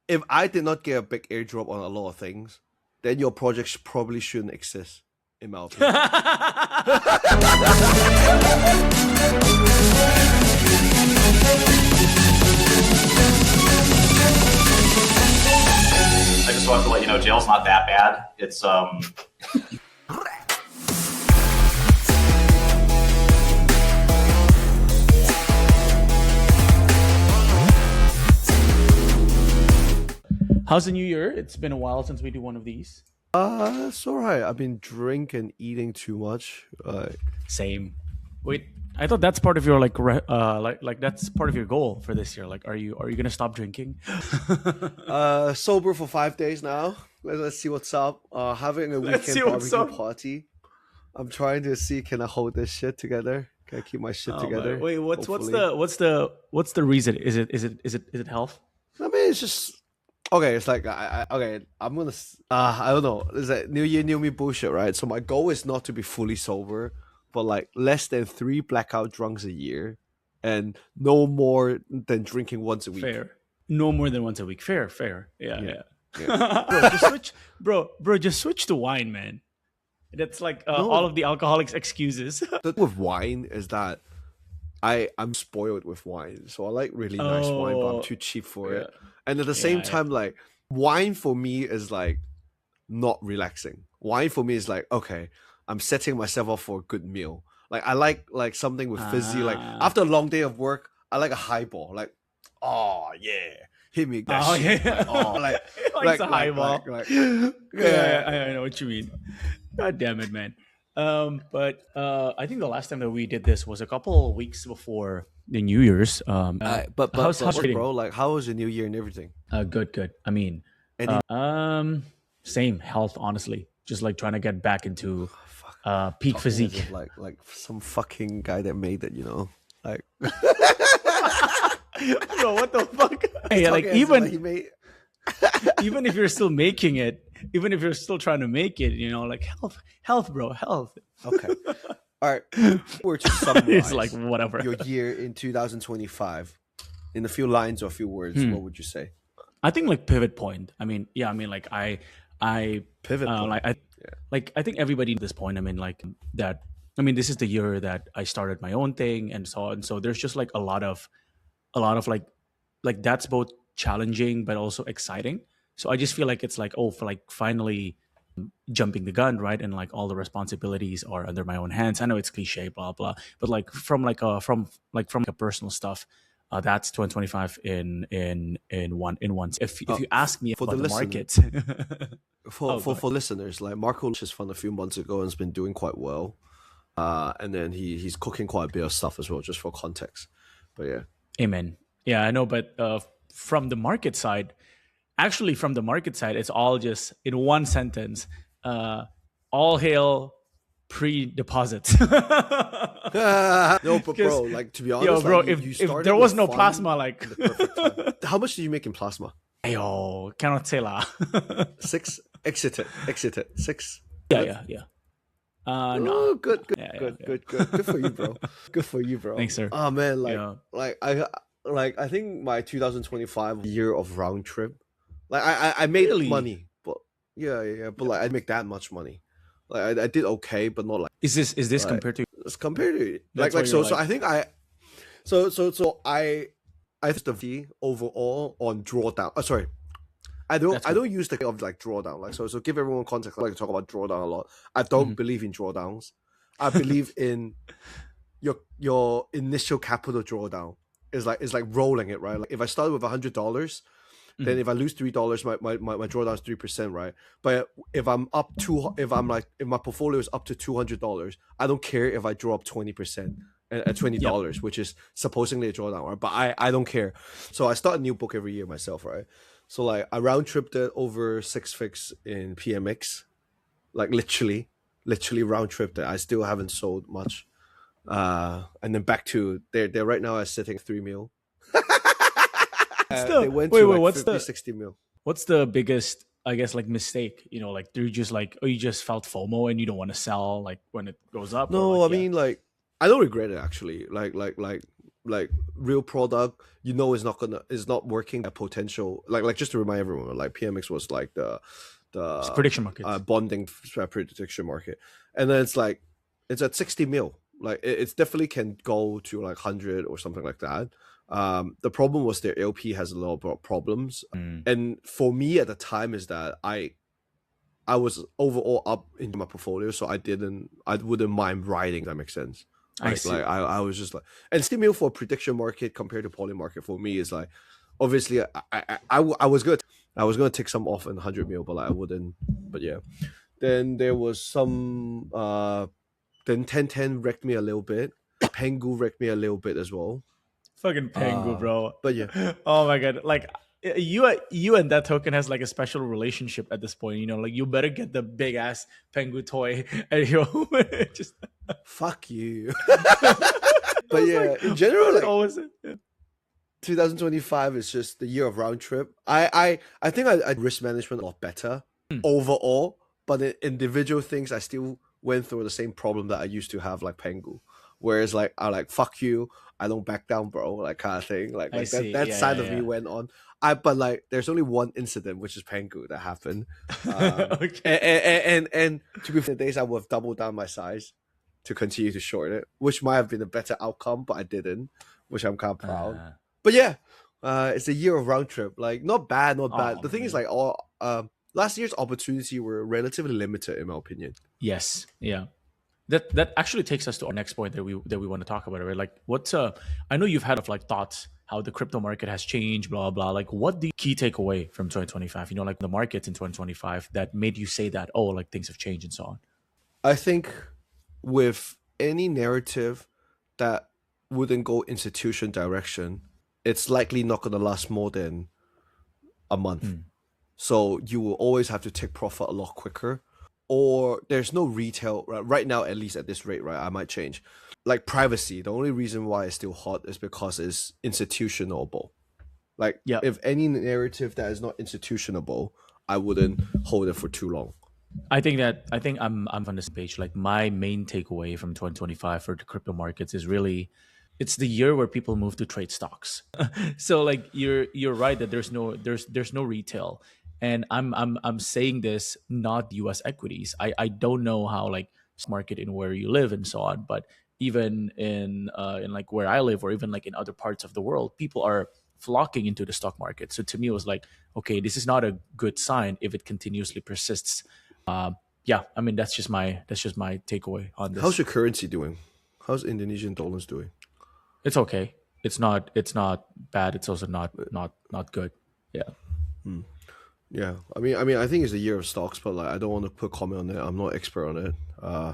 if I did not get a big airdrop on a lot of things, then your project probably shouldn't exist, in my opinion. I just wanted to let you know, jail's not that bad. It's How's the new year? It's been a while since we do one of these. It's alright. I've been drinking and eating too much. Same. Wait, I thought that's part of your like that's part of your goal for this year. Like, are you gonna stop drinking? Sober for 5 days now. Let's see what's up. Having a Let's see weekend what's barbecue up. party. I'm trying to see, can I hold this shit together? Can I keep my shit together? Man. Wait, what's Hopefully. what's the reason? Is it health? I mean, it's just okay. It's like okay. I'm gonna. I don't know. It's like New Year, New Me bullshit, right? So my goal is not to be fully sober, but like less than 3 blackout drunks a year, and no more than drinking once a week. Fair. No more than once a week. Fair. Yeah. Bro, just switch to wine, man. That's like all of the alcoholics' excuses. The thing with wine is that I'm spoiled with wine, so I like really nice wine, but I'm too cheap for it. And at the same time, like wine for me is like not relaxing. Wine for me is like, okay, I'm setting myself up for a good meal. Like I like something with fizzy. Like after a long day of work, I like a highball. Like, oh yeah, hit me that shit. Yeah. Like, a highball. Yeah, I know what you mean. God damn it, man. But I think the last time that we did this was a couple of weeks before the New Year's. but how's bro? Like, how was your New Year and everything? Good. I mean, same health, honestly. Just like trying to get back into peak physique. Like some fucking guy that made it, you know? Like, bro, what the fuck? Hey, like even if you're still making it, even if you're still trying to make it, you know, like health, bro, health. Okay. All right. We're to summarize It's like whatever. your year in 2025 in a few lines or a few words. What would you say? I think like pivot point. I mean, like I Pivot point. I think everybody at this point. I mean, like that. I mean, this is the year that I started my own thing and so on. So there's just like a lot of like that's both challenging but also exciting. So I just feel like it's like, for like finally jumping the gun, right? And like all the responsibilities are under my own hands. I know it's cliche, blah blah, but like from a personal stuff, that's 2025 in one. If you ask me for about the the market, for listeners, like Marco just found a few months ago and has been doing quite well. And then he's cooking quite a bit of stuff as well, just for context. But yeah. Amen. Yeah, I know, but from the market side, it's all just in one sentence. All hail pre-deposits. No, but bro, like to be honest, bro, like, if there was no plasma, like how much did you make in plasma? Yo, cannot say lah. 6 exit it 6. Yeah. No. Good for you, bro. Good for you, bro. Thanks, sir. Oh man, I think my 2025 year of round trip, like I made money, but yeah, but like I make that much money. Like I did okay, but not like. Is this compared to? It's compared to so I think I used the fee overall on drawdown. Sorry. I don't use the of like drawdown. Like so give everyone context. I like to talk about drawdown a lot. I don't believe in drawdowns. I believe in your initial capital drawdown is like rolling it, right? Like if I started with $100, then if I lose $3, my drawdown is 3%, right? But if my portfolio is up to $200, I don't care if I draw up 20% at $20, which is supposedly a drawdown, right? But I don't care. So I start a new book every year myself, right? So like I round tripped it over 6 fix in PMX, like literally round tripped it. I still haven't sold much, and then back to they're right now at sitting 3 mil. They went to like 50, 60 mil. What's the biggest, I guess, like mistake? You know, like you just felt FOMO and you don't want to sell like when it goes up. No, I mean like I don't regret it actually. Like like real product, you know, is not working at potential. Like just to remind everyone, like PMX was like It's prediction markets. bonding prediction market, and then it's at 60 mil. Like it's definitely can go to like 100 or something like that. The problem was their LP has a lot of problems, and for me at the time is that I was overall up in my portfolio, so I wouldn't mind riding. That makes sense. I see. Like I was just like, and still for prediction market compared to poly market for me is like, obviously I was gonna take some off in 100 mil, but like I wouldn't. But yeah, then there was some then 1010 wrecked me a little bit. Pengu wrecked me a little bit as well. Fucking Pengu, bro. But yeah. Oh my god, like you and that token has like a special relationship at this point. You know, like you better get the big ass Pengu toy at your home. Just fuck you. But yeah, in general, like always. 2025 is just the year of round trip. I think I risk management a lot better overall, but in individual things I still went through the same problem that I used to have, like Pengu. Whereas like I like fuck you, I don't back down, bro, like kind of thing. Like that side of me went on. But like there's only one incident, which is Pengu, that happened. Okay. And to be fair, the days I would have doubled down my size to continue to short it, which might have been a better outcome, but I didn't, which I'm kind of proud. But yeah, it's a year of round trip. Like not bad. The thing is like last year's opportunity were relatively limited in my opinion. Yes. Yeah. That actually takes us to our next point that we want to talk about, right? Like what's I know you've had of like thoughts how the crypto market has changed, blah blah. Like what the key takeaway from 2025? You know, like the markets in 2025 that made you say that, oh, like things have changed and so on. I think with any narrative that wouldn't go institution direction, it's likely not going to last more than a month. So you will always have to take profit a lot quicker. Or there's no retail right now, at least at this rate, right? I might change. Like privacy, the only reason why it's still hot is because it's institutionable. Like if any narrative that is not institutionable, I wouldn't hold it for too long. I think I'm on this page. Like my main takeaway from 2025 for the crypto markets is really it's the year where people move to trade stocks. So like you're right that there's no retail. And I'm saying this not US equities. I don't know how like market in where you live and so on, but even in like where I live or even like in other parts of the world, people are flocking into the stock market. So to me it was like, okay, this is not a good sign if it continuously persists. Yeah, I mean that's just my takeaway on this. How's your currency doing? How's Indonesian dollars doing? It's okay. It's not bad. It's also not good. Yeah. Yeah, I mean, I think it's a year of stocks, but like, I don't want to put comment on it. I'm not expert on it. I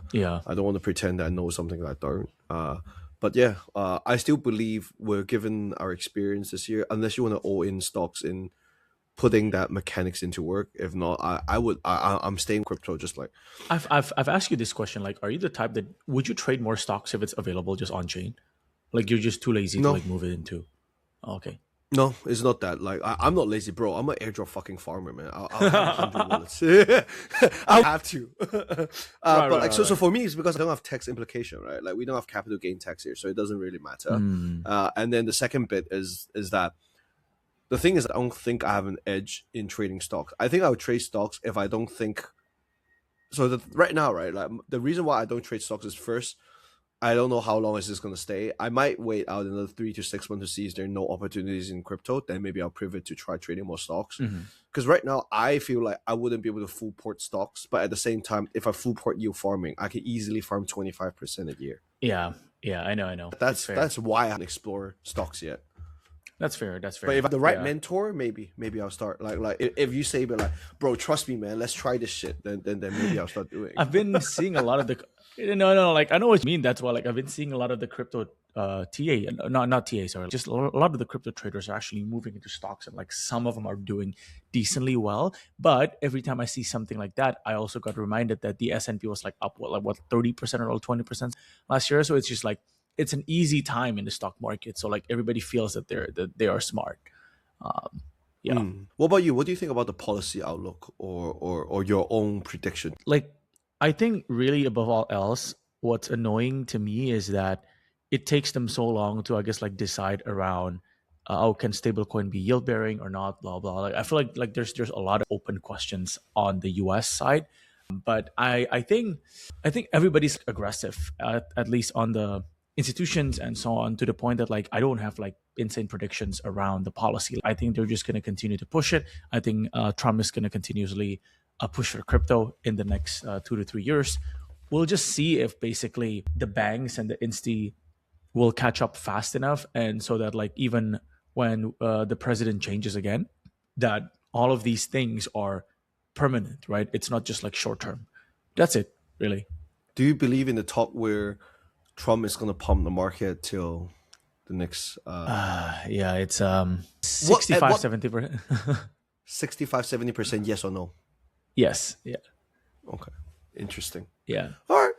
don't want to pretend that I know something that I don't. But yeah, I still believe we're given our experience this year. Unless you want to all in stocks in putting that mechanics into work. If not, I'm staying crypto. Just like I've asked you this question. Like, are you the type that would you trade more stocks if it's available just on chain? Like you're just too lazy to like move it into. Okay. No, it's not that. Like I'm not lazy, bro. I'm an airdrop fucking farmer, man. I'll have 100 wallets. I'll have to. So for me, it's because I don't have tax implication, right? Like we don't have capital gain tax here, so it doesn't really matter. And then the second bit is that the thing is, I don't think I have an edge in trading stocks. I think I would trade stocks if I don't think. So right now, right, like the reason why I don't trade stocks is first, I don't know how long is this going to stay. I might wait out another 3 to 6 months to see if there are no opportunities in crypto. Then maybe I'll pivot to try trading more stocks. Because right now, I feel like I wouldn't be able to full port stocks. But at the same time, if I full port yield farming, I could easily farm 25% a year. Yeah, I know. That's why I haven't explored stocks yet. That's fair. But if I have the right mentor, maybe I'll start. Like if you say, but like, bro, trust me, man, let's try this shit. Then maybe I'll start doing. I've been seeing a lot of the. No, like I know what you mean. That's why, like, I've been seeing a lot of the crypto TA, not TA, sorry, just a lot of the crypto traders are actually moving into stocks, and like some of them are doing decently well. But every time I see something like that, I also got reminded that the S&P was like up what 30% or 20% last year. So it's just like it's an easy time in the stock market. So like everybody feels that they are smart. What about you? What do you think about the policy outlook or your own prediction? Like, I think really above all else, what's annoying to me is that it takes them so long to, I guess, like decide around, oh, can stablecoin be yield bearing or not? Blah blah. Like I feel like there's a lot of open questions on the U.S. side, but I think everybody's aggressive, at least on the institutions and so on, to the point that like I don't have like insane predictions around the policy. I think they're just going to continue to push it. I think Trump is going to continuously push for crypto in the next 2 to 3 years. We'll just see if basically the banks and the insti will catch up fast enough, and so that like even when the president changes again, that all of these things are permanent, right? It's not just like short term. That's it, really. Do you believe in the talk where Trump is going to pump the market till the next? Yeah, it's 65, 70%. 65, 70% yes or no? Yes. Yeah. Okay. Interesting. Yeah. All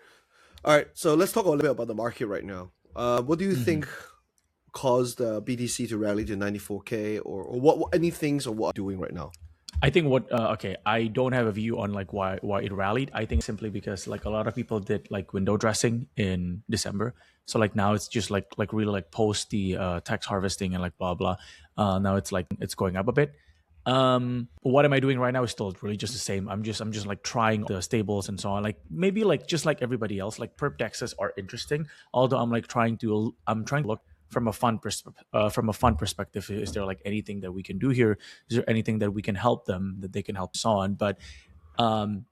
right. So let's talk a little bit about the market right now. What do you think caused BTC to rally to 94K, or what any things or what are doing right now? I think I don't have a view on like why it rallied. I think simply because like a lot of people did like window dressing in December. So like now it's just like really like post the tax harvesting and like blah blah. Now it's like it's going up a bit. What am I doing right now is still really just the same. I'm just like trying the stables and so on. Like maybe like just like everybody else, like perp dexes are interesting. Although I'm trying to look from a fund perspective. Is there like anything that we can do here? Is there anything that we can help them, that they can help us on? But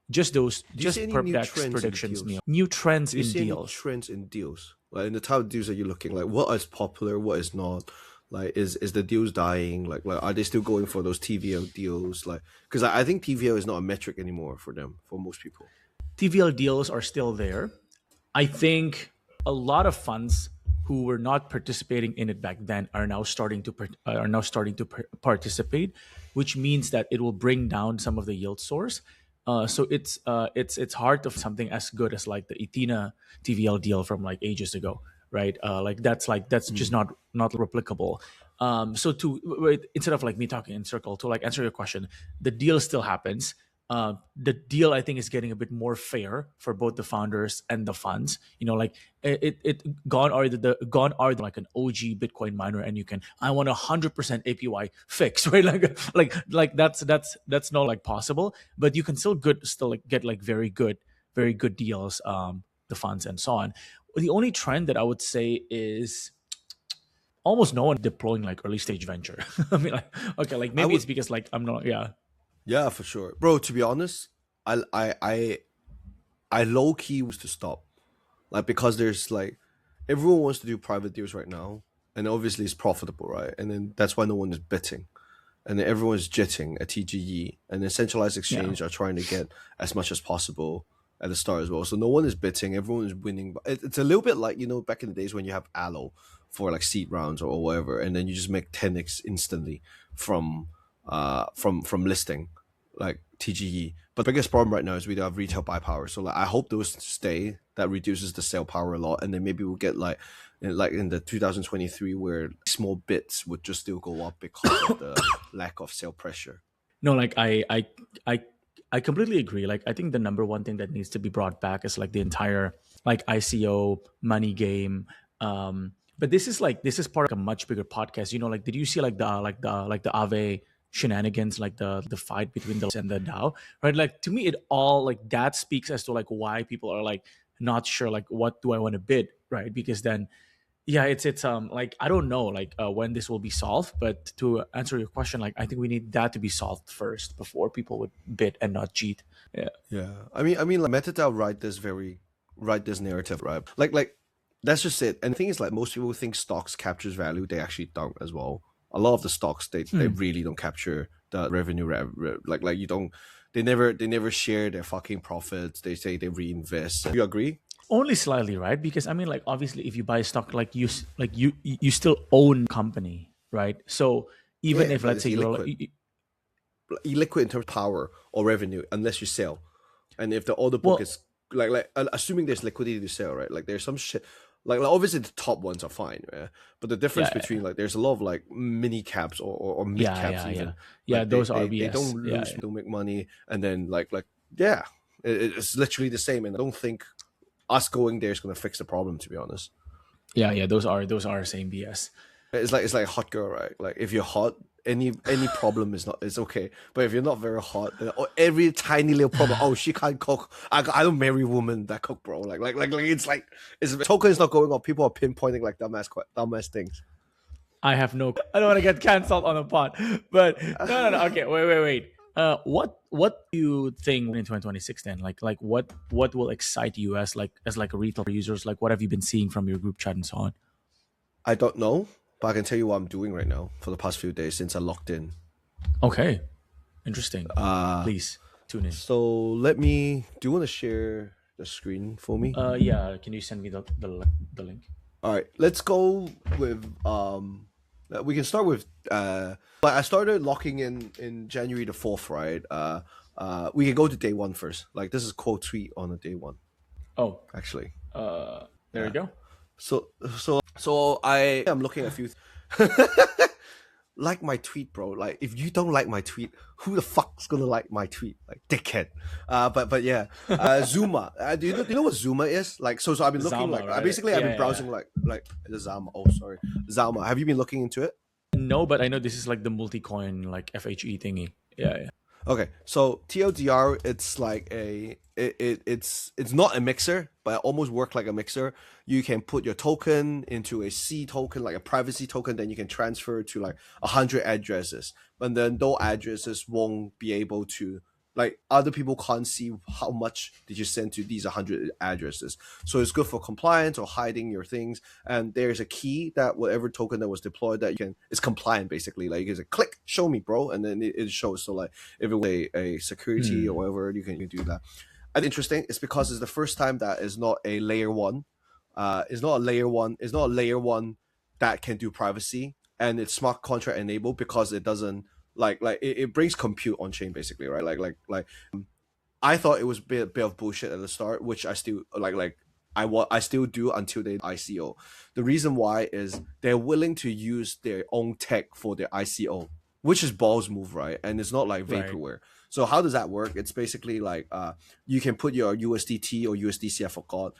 just perp dex predictions. New trends in deals. Trends in deals. Like in the type of deals that you're looking, like what is popular, what is not. Like, is the deals dying? Like, are they still going for those TVL deals? Like, because I think TVL is not a metric anymore for them, for most people. TVL deals are still there. I think a lot of funds who were not participating in it back then are now starting to participate, which means that it will bring down some of the yield source. So it's hard to something as good as like the Ethena TVL deal from like ages ago. Right, that's just not replicable. So instead of like me talking in circle, to like answer your question, the deal still happens. The deal I think is getting a bit more fair for both the founders and the funds. You know, like gone are like an OG Bitcoin miner, and I want 100% APY fix, right? Like that's not like possible, but you can still like get like very good deals. The funds and so on. The only trend that I would say is almost no one deploying like early stage venture. I mean, like, okay, like maybe it's because like I'm not. Yeah, for sure, bro. To be honest, I low key was to stop, like, because there's like everyone wants to do private deals right now, and obviously it's profitable, right? And then that's why no one is bidding, and then everyone's jitting at TGE, and then centralized exchange are trying to get as much as possible at the start as well. So no one is bidding, everyone is winning. It's a little bit like, you know, back in the days when you have Allo for like seed rounds or whatever, and then you just make 10x instantly from listing like TGE. But the biggest problem right now is we don't have retail buy power. So like I hope those stay. That reduces the sale power a lot, and then maybe we'll get like in the 2023 where small bits would just still go up because of the lack of sale pressure. No, like I completely agree. Like, I think the number one thing that needs to be brought back is like the entire like ICO money game. But this is part of a much bigger podcast. You know, like, did you see like the Aave shenanigans, like the fight between the and the DAO, right? Like, to me, it all like that speaks as to like why people are like not sure, like, what do I want to bid, right? Because then, yeah, it's like, I don't know like when this will be solved, but to answer your question, like, I think we need that to be solved first before people would bid and not cheat. Yeah. I mean like MetaDAO write this narrative, right? Like that's just it. And the thing is, like, most people think stocks captures value. They actually don't as well. A lot of the stocks they really don't capture the revenue. Like you don't. They never share their fucking profits. They say they reinvest. Do you agree? Only slightly, right? Because I mean, like, obviously, if you buy a stock, like you still own company, right? So even if, let's say, you're illiquid in terms of power or revenue, unless you sell, and if the order book is like assuming there's liquidity to sell, right? Like there's some shit. Like obviously the top ones are fine, yeah? But the difference between like there's a lot of like mini caps or mid caps even. Like, those RBS. They don't lose, they don't make money, and then it's literally the same. And I don't think us going there is going to fix the problem, to be honest. Yeah. Those are same BS. It's like a hot girl, right? Like if you're hot, any problem is okay. But if you're not very hot, then every tiny little problem, oh, she can't cook. I don't marry women that cook, bro. Like it's token is not going on. People are pinpointing like dumbass things. I don't want to get canceled on the pod, but no. Okay, wait. What do you think in 2026 then? Like what will excite you as a retail users? Like what have you been seeing from your group chat and so on? I don't know, but I can tell you what I'm doing right now for the past few days since I locked in. Okay, interesting. Please tune in. So let me. Do you want to share the screen for me? Yeah. Can you send me the link? All right, let's go with we can start with but I started locking in January the 4th, right? We can go to day one first. Like this is quote tweet on the day one. Oh, actually. There you go. So I am looking at a few like my tweet, bro. Like if you don't like my tweet, who the fuck's gonna like my tweet? Like dickhead. But yeah. Zuma. Do you know what Zuma is? Like so I've been looking Zama, like right? I've been browsing like the Zama. Oh sorry. Zama. Have you been looking into it? No, but I know this is like the multi-coin like FHE thingy. Yeah. Okay, so TLDR, it's like it's not a mixer, but it almost works like a mixer. You can put your token into a C token, like a privacy token, then you can transfer to like 100 addresses. But then those addresses won't be able to, like other people can't see how much did you send to these 100 addresses. So it's good for compliance or hiding your things. And there's a key that whatever token that was deployed that you can, it's compliant basically. Like you can say, click, show me, bro. And then it shows. So like if it was a security or whatever, you can do that. And interesting, it's because it's the first time that is not a layer one. It's not a layer one that can do privacy. And it's smart contract enabled because it doesn't, it brings compute on chain basically, right? Like I thought it was a bit of bullshit at the start, which I still I still do until they ICO. The reason why is they're willing to use their own tech for their ICO, which is balls move, right? And it's not like vaporware. Right. So how does that work? It's basically like you can put your USDT or USDC, I forgot,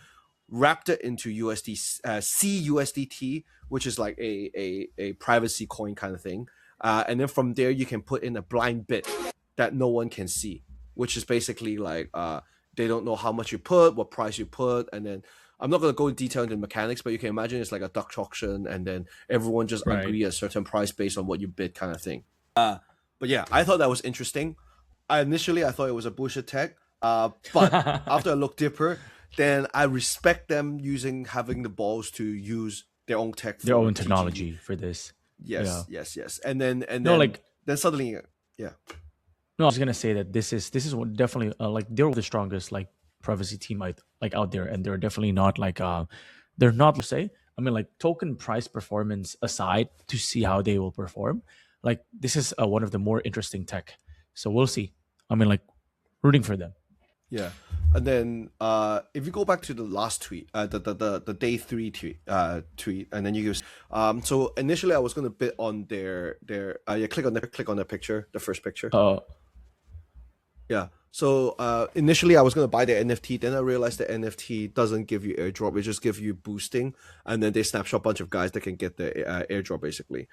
wrapped it into CUSDT, which is like a privacy coin kind of thing. And then from there, you can put in a blind bid that no one can see, which is basically like they don't know how much you put, what price you put. And then I'm not going to go in detail into the mechanics, but you can imagine it's like a Dutch auction. And then everyone just agree a certain price based on what you bid kind of thing. But yeah, I thought that was interesting. Initially, I thought it was a bullshit tech. But after I looked deeper, then I respect them having the balls to use their own tech, their own technology for this. Yes. And then then suddenly, yeah. No, I was gonna say that this is definitely like they're the strongest like privacy team out there, and they're definitely not like they're not, let's say, I mean, like token price performance aside, to see how they will perform. Like this is one of the more interesting tech. So we'll see. I mean, like rooting for them. Yeah. And then if you go back to the last tweet, the day 3 tweet, and then you use so initially I was gonna bid on their click on the picture, the first picture. Yeah. So initially I was gonna buy the NFT, then I realized the NFT doesn't give you airdrop, it just gives you boosting, and then they snapshot a bunch of guys that can get the airdrop basically.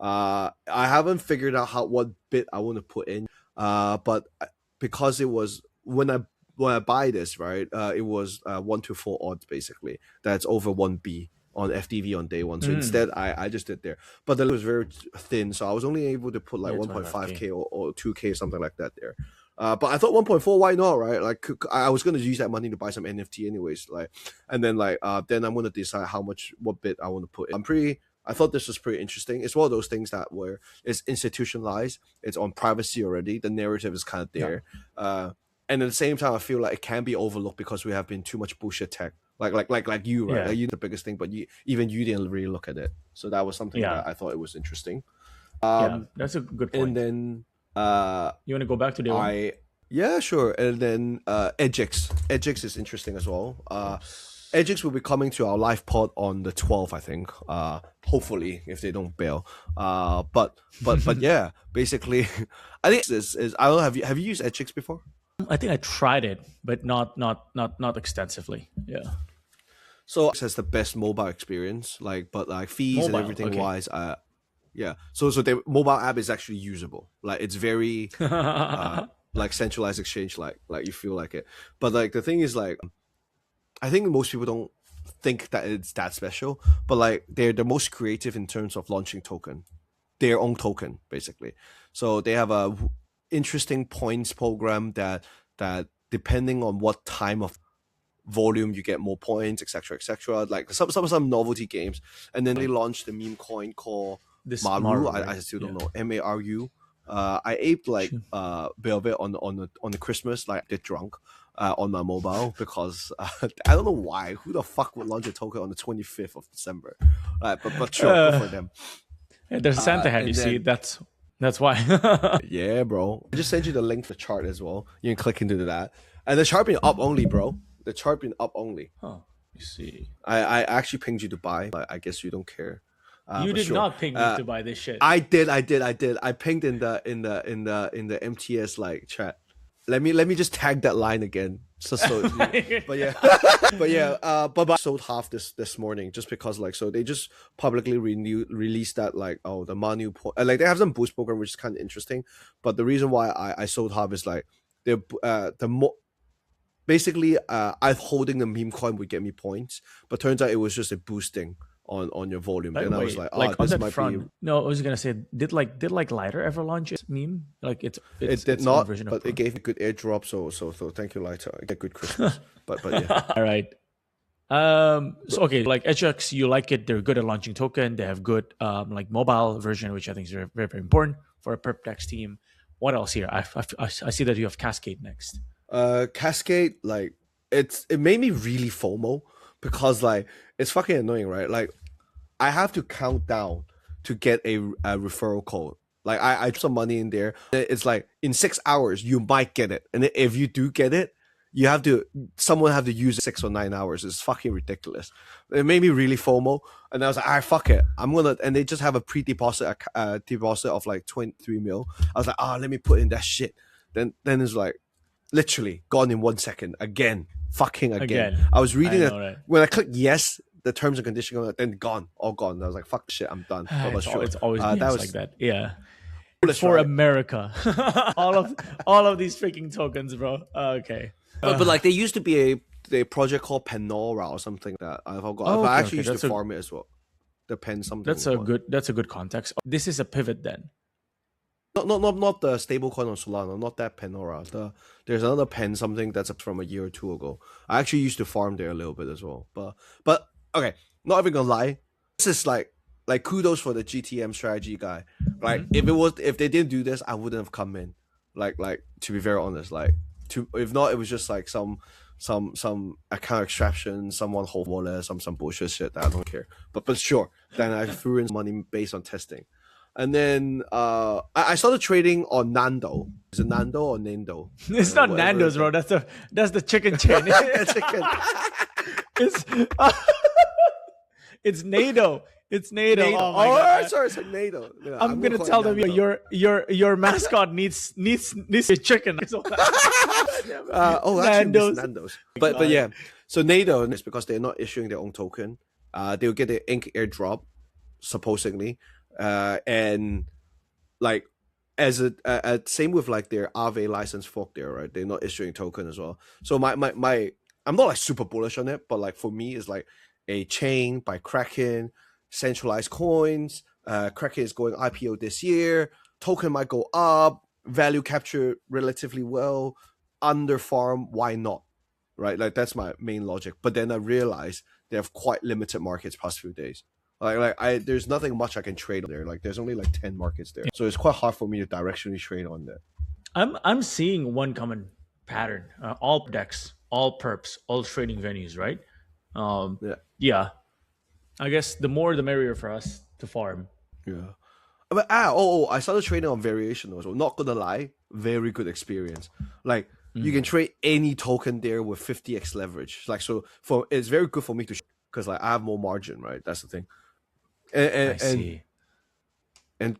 I haven't figured out what bid I want to put in, but because it was when I buy this, right, it was 1 to 4 odds basically. That's over 1B on FDV on day one. So instead, I just did there. But the limit was very thin, so I was only able to put like 1.5K or 2K, something like that there. But I thought 1.4, why not, right? Like I was going to use that money to buy some NFT anyways. Like, and then then I'm going to decide what bid I want to put in. I thought this was pretty interesting. It's one of those things that where it's institutionalized. It's on privacy already. The narrative is kind of there. Yeah. And at the same time, I feel like it can be overlooked because we have been too much bullshit tech. Like you, right? Yeah. Like you, the biggest thing, but you didn't really look at it. So that was something that I thought it was interesting. That's a good point. And then you want to go back to day one? Yeah, sure. And then EdgeX. EdgeX is interesting as well. EdgeX will be coming to our live pod on the 12th, I think. Hopefully, if they don't bail. But yeah, basically, I think this is. I don't know. Have you used EdgeX before? I think I tried it, but not extensively. Yeah. So it has the best mobile experience, like, but like fees and everything wise, yeah. So the mobile app is actually usable. Like it's very like centralized exchange, like you feel like it. But like the thing is, like, I think most people don't think that it's that special, but like they're the most creative in terms of launching their own token, basically. So they have a interesting points program that depending on what time of volume you get more points, etc. Like some novelty games, and then they launched the meme coin called Maru. Right? I still don't know, Maru. I aped like a bit of it on the Christmas, like get drunk on my mobile because I don't know why. Who the fuck would launch a token on the 25th of December? But sure, good for them. Yeah, there's a Santa hat. You see, that's why. Yeah, bro. I just sent you the link for the chart as well. You can click into that, and the chart been up only, bro. The chart been up only. Oh, you see. I actually pinged you to buy, but I guess you don't care. You did not ping me to buy this shit. I did. I pinged in the MTS like chat. Let me just tag that line again. But sold half this morning just because like so they just publicly released that like the Manu like they have some boost program which is kind of interesting, but the reason why I sold half is like basically I holding the meme coin would get me points, but turns out it was just a boosting on your volume. Then I was like, this on that front. No, I was gonna say, did Lighter ever launch its meme? Like it did not, but it gave me good airdrop. So thank you, Lighter. I get good Christmas. but yeah. All right. So okay, like EdgeX, you like it? They're good at launching token. They have good like mobile version, which I think is very very, very important for a perp dex team. What else here? I see that you have Cascade next. Cascade, like it made me really FOMO because like it's fucking annoying, right? Like I have to count down to get a referral code. Like I put some money in there. It's like in 6 hours you might get it, and if you do get it, someone have to use 6 or 9 hours. It's fucking ridiculous. It made me really FOMO, and I was like, fuck it, I'm gonna. And they just have a pre-deposit deposit of like 23 mil. I was like, let me put in that shit. Then it's like literally gone in 1 second again. Fucking again. I was reading it right? When I clicked yes, the terms and conditions, then all gone. I was like, fuck shit, I'm done. It's always like that. Yeah. For America. all of these freaking tokens, bro. Okay. But like there used to be a project called Penora or something that I forgot. I actually used to farm it as well. The pen something. That's a good context. This is a pivot then. Not the stablecoin on Solana, not that Penora. There's another pen something that's from a year or two ago. I actually used to farm there a little bit as well. But okay, not even gonna lie. This is like kudos for the GTM strategy guy. Like if they didn't do this, I wouldn't have come in. Like to be very honest, if not, it was just like some account extraction, someone hold wallet, some bullshit shit that I don't care. But sure, then I threw in money based on testing. And then I started trading on Nado. Is it Nando or Nando? It's not Nando's, bro. That's the chicken chain. Chicken. It's Nado. It's Nado. Sorry, it's Nado. Yeah, I'm gonna tell them your mascot needs a chicken. Nando's. But yeah. So Nado is because they're not issuing their own token. They'll get the ink airdrop, supposedly. And like as a same with like their Aave license fork there, right? They're not issuing token as well. So my I'm not like super bullish on it, but like for me it's like a chain by Kraken, centralized coins. Kraken is going IPO this year. Token might go up, value capture relatively well, under farm, why not? Right? Like that's my main logic. But then I realized they have quite limited markets past few days. There's nothing much I can trade on there. Like there's only like 10 markets there, so it's quite hard for me to directionally trade on that. I'm seeing one common pattern: all decks, all perps, all trading venues, right? Yeah. I guess the more the merrier for us to farm. Yeah. But I started trading on Valuation also. Not gonna lie, very good experience. Like you can trade any token there with 50x leverage. Like it's very good for me to because like I have more margin, right? That's the thing. I see.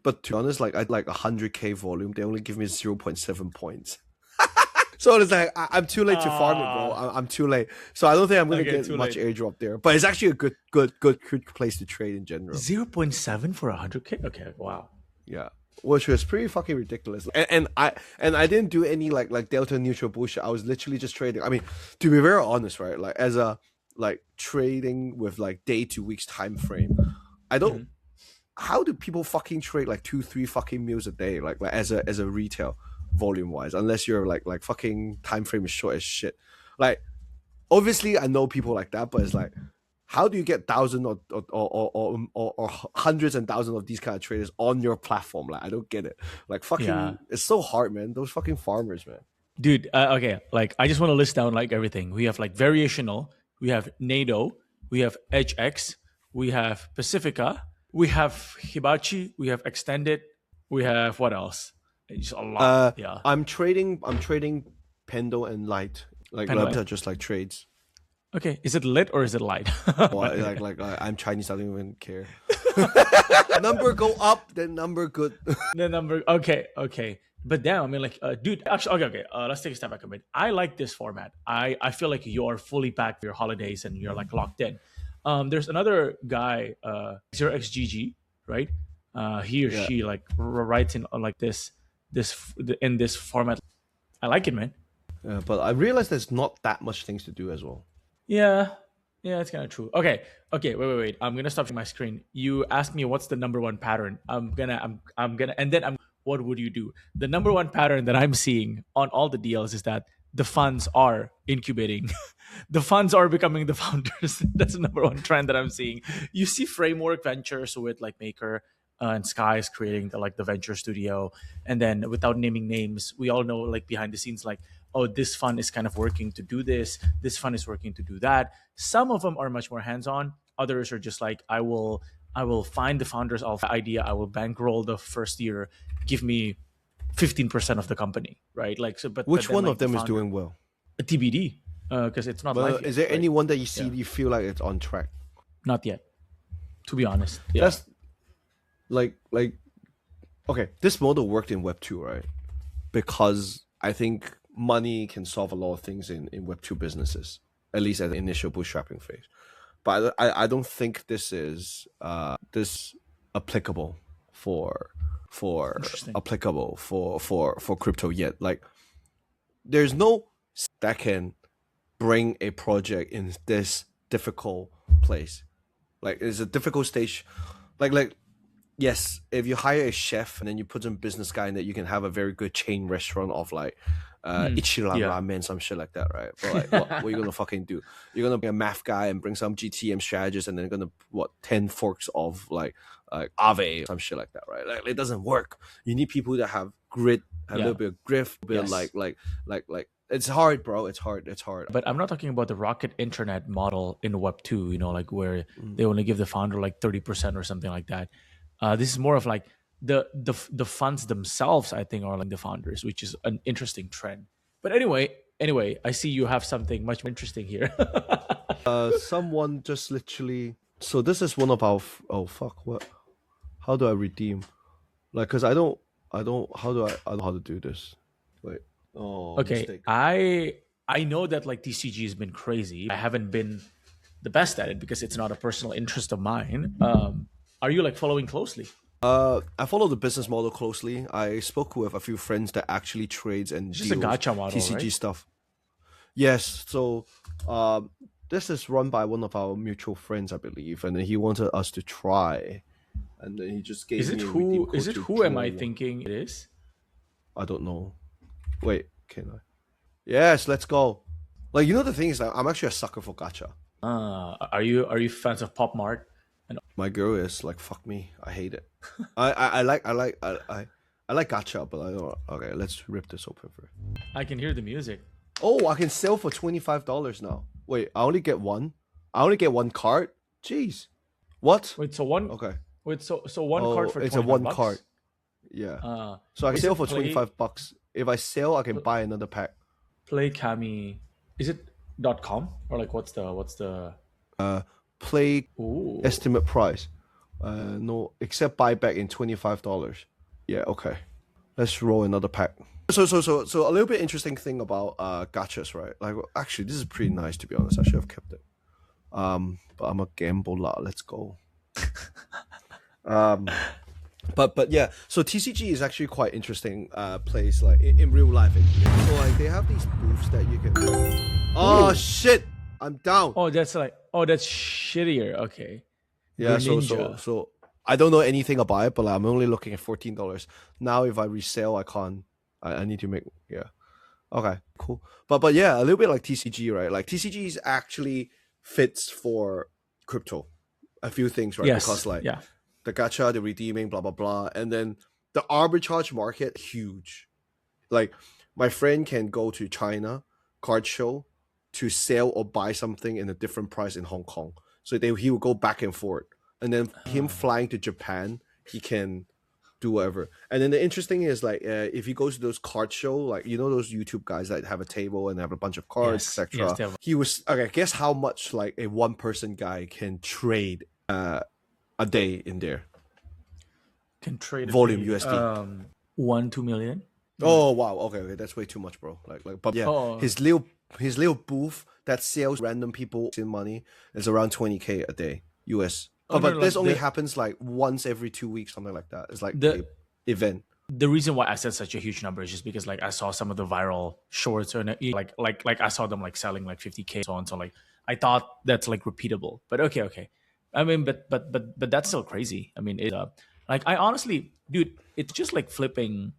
But to be honest, like I like 100k volume, they only give me 0.7 points. So it's like I'm too late to farm it, bro. I'm too late. So I don't think I'm gonna get much airdrop there. But it's actually a good place to trade in general. 0.7 for 100K. Okay, wow. Yeah, which was pretty fucking ridiculous. And I didn't do any like delta neutral bullshit. I was literally just trading. I mean, to be very honest, right? Like as a like trading with like day to weeks time frame, I don't. How do people fucking trade like 2-3 fucking meals a day like as a retail volume wise, unless you're like fucking time frame is short as shit. Like obviously I know people like that, but it's like how do you get thousands or hundreds and thousands of these kind of traders on your platform? Like I don't get it. Like fucking it's so hard, man. Those fucking farmers, man. Dude, okay, like I just want to list down like everything. We have like variational, we have Nado, we have EdgeX, we have Pacifica, we have Hibachi, we have Extended, we have what else? It's a lot. Yeah. I'm trading Pendo and Light. Like those are just like trades. Okay. Is it lit or is it light? Well, like I'm Chinese, I don't even care. Number go up, then number good. The number okay. But then I mean like dude, actually okay. Let's take a step back a bit. I like this format. I feel like you're fully packed for your holidays and you're like locked in. There's another guy, 0xGG, right? He or she like writes in like this in this format. I like it, man. Yeah, but I realized there's not that much things to do as well. Yeah, it's kind of true. Okay, wait. I'm gonna stop my screen. You asked me what's the number one pattern. I'm gonna, and then what would you do? The number one pattern that I'm seeing on all the deals is that the funds are incubating. The funds are becoming the founders. That's the number one trend that I'm seeing. You see framework ventures with like Maker and Sky is creating the venture studio, and then without naming names, we all know like behind the scenes like, oh, this fund is kind of working to do this. This fund is working to do that. Some of them are much more hands-on. Others are just like, I will find the founders of the idea. I will bankroll the first year. Give me 15% of the company, right? Like so. But which then, one like, of them is doing well? TBD, because it's not live yet, is there right? anyone that you see you feel like it's on track? Not yet, to be honest. Yeah. That's like okay. This model worked in Web 2, right? Because I think money can solve a lot of things in Web 2 businesses, at least at the initial bootstrapping phase. But I don't think this is applicable for crypto yet. Like there's no that can bring a project in this difficult place. Like it's a difficult stage. Like yes, if you hire a chef and then you put some business guy in that, you can have a very good chain restaurant of like Ichiran ramen, some shit like that, right? But like, what are you gonna fucking do? You're gonna be a math guy and bring some GTM strategists, and then gonna 10 forks of like Aave, some shit like that, right? Like it doesn't work. You need people that have grit, a little bit of grift, a bit of like. It's hard, bro. It's hard. But I'm not talking about the rocket internet model in Web 2, you know, like where they only give the founder like 30% or something like that. This is more of like the funds themselves, I think, are like the founders, which is an interesting trend. But anyway, I see you have something much more interesting here. Someone just literally. So this is one of our. Oh fuck! What? How do I redeem? Like, cause I don't. How do I don't know how to do this? Wait. Oh. Okay. Mistake. I know that like TCG has been crazy. I haven't been the best at it because it's not a personal interest of mine. Are you like following closely? I follow the business model closely. I spoke with a few friends that actually trades and It's just a gacha model, TCG right? stuff. Yes, so this is run by one of our mutual friends, I believe, and he wanted us to try, and then he just gave me a redeem code. Is it who am I thinking it is? I don't know. Wait, can I? Yes, let's go. Like, you know, the thing is, I'm actually a sucker for gacha. Are you fans of Pop Mart? My girl is like, fuck me, I hate it. I like gacha, but I don't. Okay, let's rip this open for it. I can hear the music. Oh, I can sell for $25 now. Wait, I only get one. I only get one card. Jeez, what? Wait, so one. Okay. Wait, so one card for $25? It's a one card. Yeah. So I can sell for $25. If I sell, I can buy another pack. PlayKami. Is it .com or like what's the? Play Ooh. estimate price. No, except buyback in $25. Yeah. Okay. Let's roll another pack. So a little bit interesting thing about gachas, right? Like, actually, this is pretty nice, to be honest. I should have kept it. But I'm a gambler. Let's go. But yeah, so TCG is actually quite interesting place, like in real life. So like they have these booths that you can. Oh shit! I'm down. Oh, that's shittier. Okay. Yeah. So I don't know anything about it, but like, I'm only looking at $14 now. If I resell, I can't. I need to make Okay, cool. But yeah, a little bit like TCG, right? Like TCG is actually fits for crypto. A few things, right? Yes. Because like yeah. the gacha, the redeeming, blah blah blah, and then the arbitrage market huge. Like my friend can go to China card show to sell or buy something in a different price in Hong Kong. So he will go back and forth, and then him flying to Japan, he can do whatever. And then the interesting is like if he goes to those card show, like those YouTube guys that have a table and have a bunch of cards, etc. Yes, he was okay. Guess how much like a one person guy can trade a day in there? Can trade volume USD. 1-2 million. Oh wow, okay, that's way too much, bro. Like, but yeah, his little booth that sells random people in money is around 20K a day US. But this only happens like once every 2 weeks, something like that. It's like the event. The reason why I said such a huge number is just because like I saw some of the viral shorts and like I saw them like selling like 50K so on. So like I thought that's like repeatable. But okay. I mean, but that's still crazy. I mean, like I honestly, dude, it's just like flipping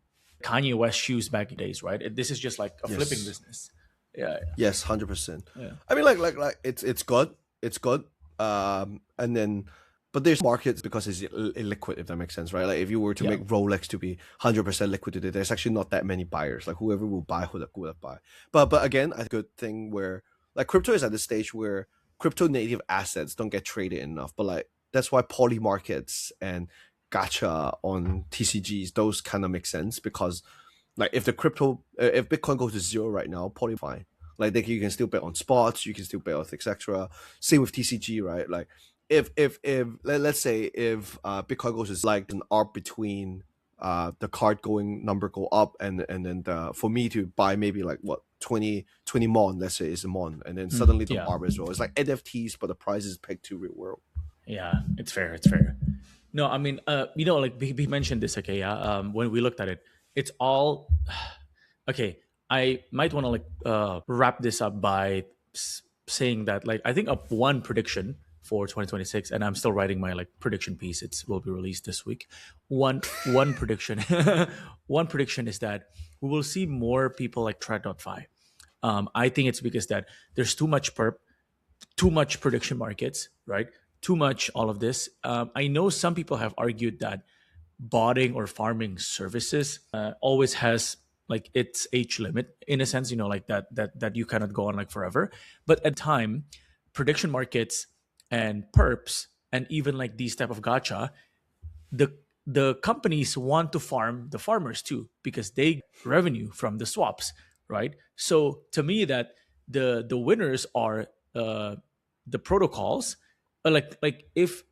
Kanye West shoes back in days, right? This is just like a flipping business. Yeah. Yes, 100%. Yeah. I mean, like it's good. It's good. And then, but there's markets because it's illiquid, if that makes sense, right? Like if you were to make Rolex to be 100% liquidated, there's actually not that many buyers. Like whoever will buy would have buy. But again, a good thing where like crypto is at the stage where crypto native assets don't get traded enough. But like that's why Polymarkets and Gacha on TCGs, those kind of make sense because like if Bitcoin goes to zero right now, Poly fine. Like you can still bet on spots, you can still bet on etc. Same with TCG, right? Like if let's say if Bitcoin goes to like an arb between the card number go up and then for me to buy maybe like what 20 mon, let's say is a mon, and then suddenly the arb as well. It's like NFTs, but the price is pegged to real world. Yeah, it's fair. No, I mean, like we mentioned this, okay, yeah. When we looked at it, it's all okay. I might want to like wrap this up by saying that like I think one prediction for 2026, and I'm still writing my like prediction piece. It will be released this week. One prediction, one prediction is that we will see more people like Trad.fi. I think it's because that there's too much perp, too much prediction markets, right? Too much all of this. I know some people have argued that botting or farming services always has like its age limit in a sense, like that you cannot go on like forever. But at time, prediction markets and perps and even like these type of gacha, the companies want to farm the farmers too because they get revenue from the swaps, right? So to me, that the winners are the protocols. Like if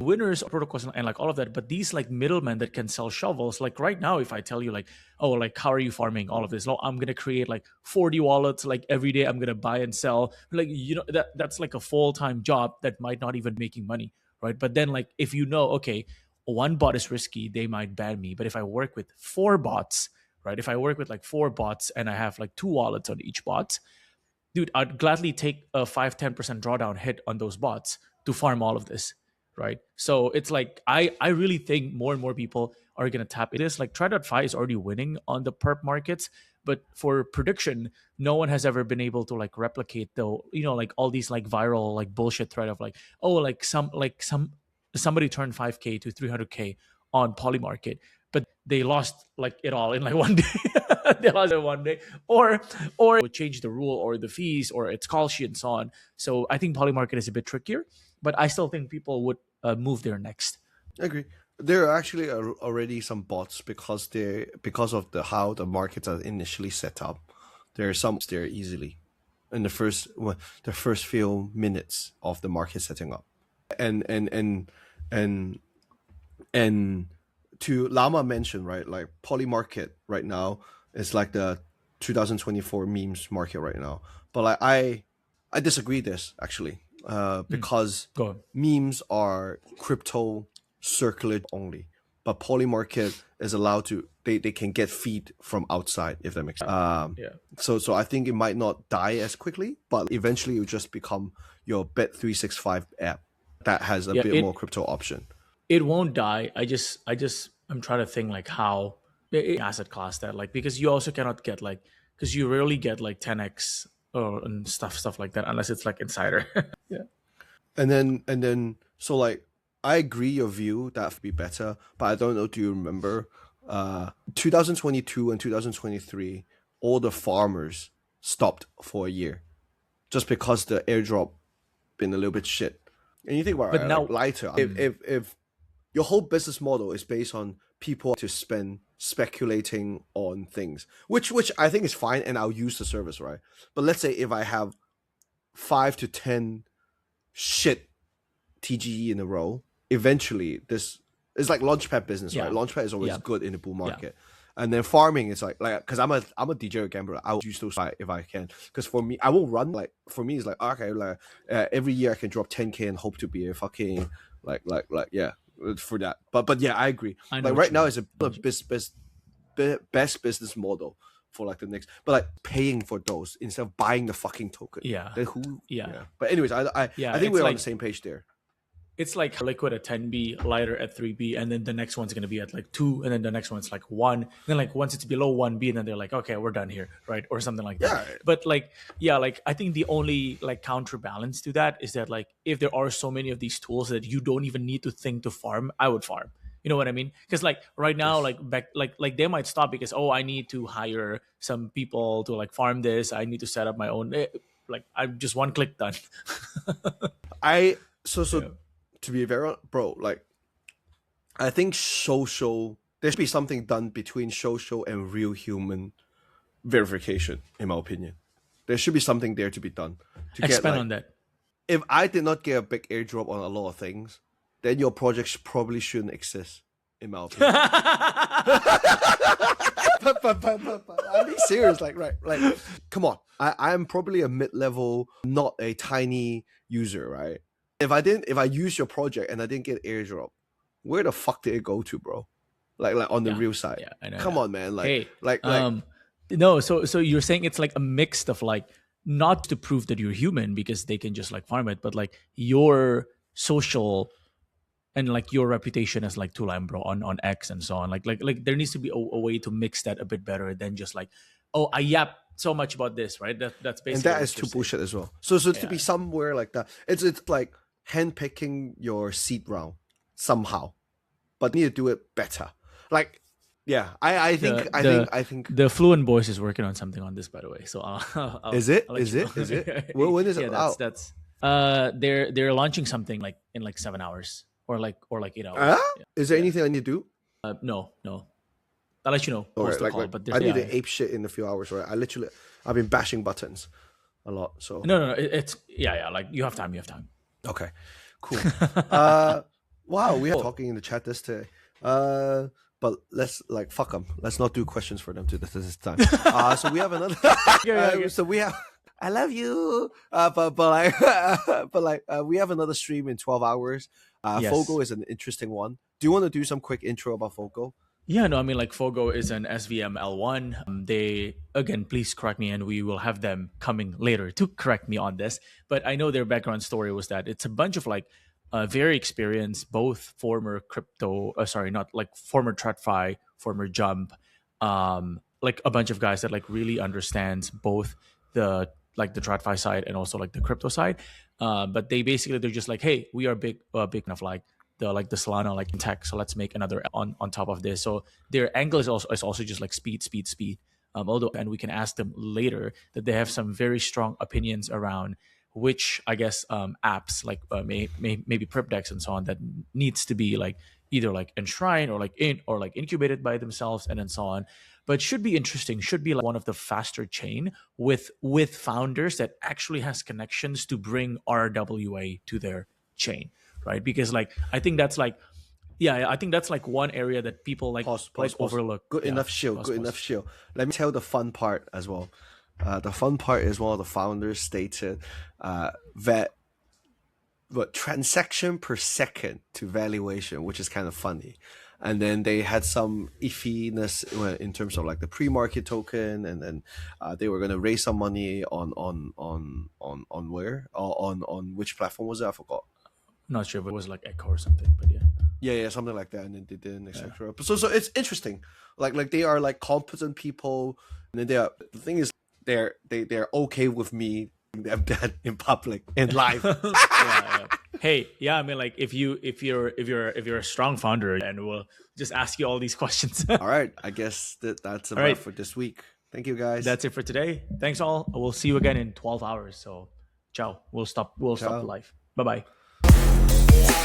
winners protocols and like all of that, but these like middlemen that can sell shovels, like right now if I tell you like, oh, like how are you farming all of this, no, I'm gonna create like 40 wallets like every day, I'm gonna buy and sell, like that's like a full-time job that might not even making money, right? But then like if okay, one bot is risky, they might ban me, but if I work with 4 bots, right, if I work with like 4 bots and I have like 2 wallets on each bot, dude, I'd gladly take a 5-10% drawdown hit on those bots to farm all of this, right? So it's like I really think more and more people are gonna tap it. Is like Try.fi is already winning on the perp markets, but for prediction, no one has ever been able to like replicate the like all these like viral like bullshit thread of like, oh, like somebody turned 5K to 300K on Polymarket, but they lost like it all in like one day. They lost it one day, or change the rule or the fees or its call sheet and so on. So I think Polymarket is a bit trickier, but I still think people would move there next. I agree. There are actually already some bots because of how the markets are initially set up. There are some there easily in the first few minutes of the market setting up, and to Lama mentioned, right? Like Polymarket right now is like the 2024 memes market right now. But like I disagree this actually, because Go on. memes are crypto circulate only, but Polymarket is allowed to they can get feed from outside if that makes sense. Yeah. So I think it might not die as quickly, but eventually it will just become your Bet365 app that has a bit more crypto option. It won't die. I'm trying to think like how asset class that like, because you also cannot get like, because you rarely get like 10x or and stuff like that unless it's like insider. Yeah. And then so like I agree your view that would be better, but I don't know, do you remember 2022 and 2023 all the farmers stopped for a year just because the airdrop been a little bit shit. And you think about it, now, like, lighter. If your whole business model is based on people to spend speculating on things, which I think is fine, and I'll use the service, right? But let's say if I have 5 to 10 shit TGE in a row, eventually this is like launchpad business, right? Launchpad is always good in the bull market. And then farming is like because I'm a degenerate gambler. I will use those if I can, because for me I will run like, for me it's like, okay, like every year I can drop 10K and hope to be a fucking like yeah, for that. But yeah, I agree. Like right now is a best business model for like the next, but like paying for those instead of buying the fucking token. Then who? But anyways, I think we're on the same page there. It's like liquid at 10B, lighter at 3B, and then the next one's going to be at like 2, and then the next one's like 1. And then like once it's below 1B, and then they're like, okay, we're done here, right? Or something like that. But like, like I think the only like counterbalance to that is that like if there are so many of these tools that you don't even need to think to farm, I would farm. You know what I mean? Because like right now, like back, like they might stop because, oh, I need to hire some people to like farm this. I need to set up my own. Like I'm just one click done. To be very honest, bro, like I think there should be something done between social and real human verification, in my opinion. There should be something there to be done. To Expand on that. If I did not get a big airdrop on a lot of things, then your project probably shouldn't exist, in my opinion. but I'm being serious, like come on. I'm probably a mid-level, not a tiny user, right? If I use your project and I didn't get airdrop, where the fuck did it go to, bro? Like on the real side. Yeah, I know. Come on, man. No, so you're saying it's like a mix of like, not to prove that you're human because they can just like farm it, but like your social and like your reputation as like Tulam bro on X and so on. Like there needs to be a way to mix that a bit better than just like, oh, I yap so much about this, right? That's basically, and that is too bullshit as well. So to be somewhere like that, it's like handpicking your seed round somehow, but you need to do it better. Like, yeah, I think the Fluent Boys is working on something on this, by the way. So is it? When is it out? That's they're launching something like in like 7 hours or like 8 hours. Is there anything I need to do? No. I'll let you know. Right, but I need to ape shit in a few hours, right? I've been bashing buttons a lot. So no. It's like you have time. Okay, cool. Wow, we are talking in the chat this day. But let's like fuck them. Let's not do questions for them to this time. So we have another. So we have. I love you. But we have another stream in 12 hours. Yes. FOGO is an interesting one. Do you want to do some quick intro about FOGO? Yeah, no, I mean, like FOGO is an SVM L1. They, again, please correct me, and we will have them coming later to correct me on this. But I know their background story was that it's a bunch of like very experienced, both former former TradFi, former Jump, like a bunch of guys that like really understands both the TradFi side and also like the crypto side. But they're just like, hey, we are big enough like the Solana like in tech, so let's make another on top of this. So their angle is also just like speed. Although, and we can ask them later that they have some very strong opinions around which I guess apps like maybe prep decks and so on that needs to be like either like enshrined or like incubated by themselves and then so on. But should be interesting. Should be like one of the faster chain with founders that actually has connections to bring RWA to their chain. Right, because like I think that's like Yeah, I think that's like one area that people like overlook. Good enough show. Good enough show. Let me tell the fun part as well. The fun part is one of the founders stated that transaction per second to valuation, which is kind of funny. And then they had some iffiness in terms of like the pre-market token, and then they were going to raise some money on where on which platform was it? I forgot. Not sure if it was like Echo or something, but yeah. Yeah, something like that, and then they didn't, etc. So it's interesting. Like they are like competent people, and then the thing is they're okay with me them that in public in live. Yeah. Hey, yeah, I mean, like if you're a strong founder, and we'll just ask you all these questions. All right, I guess that's about for this week. Thank you, guys. That's it for today. Thanks all. We'll see you again in 12 hours. So, ciao. We'll stop the live. Bye bye.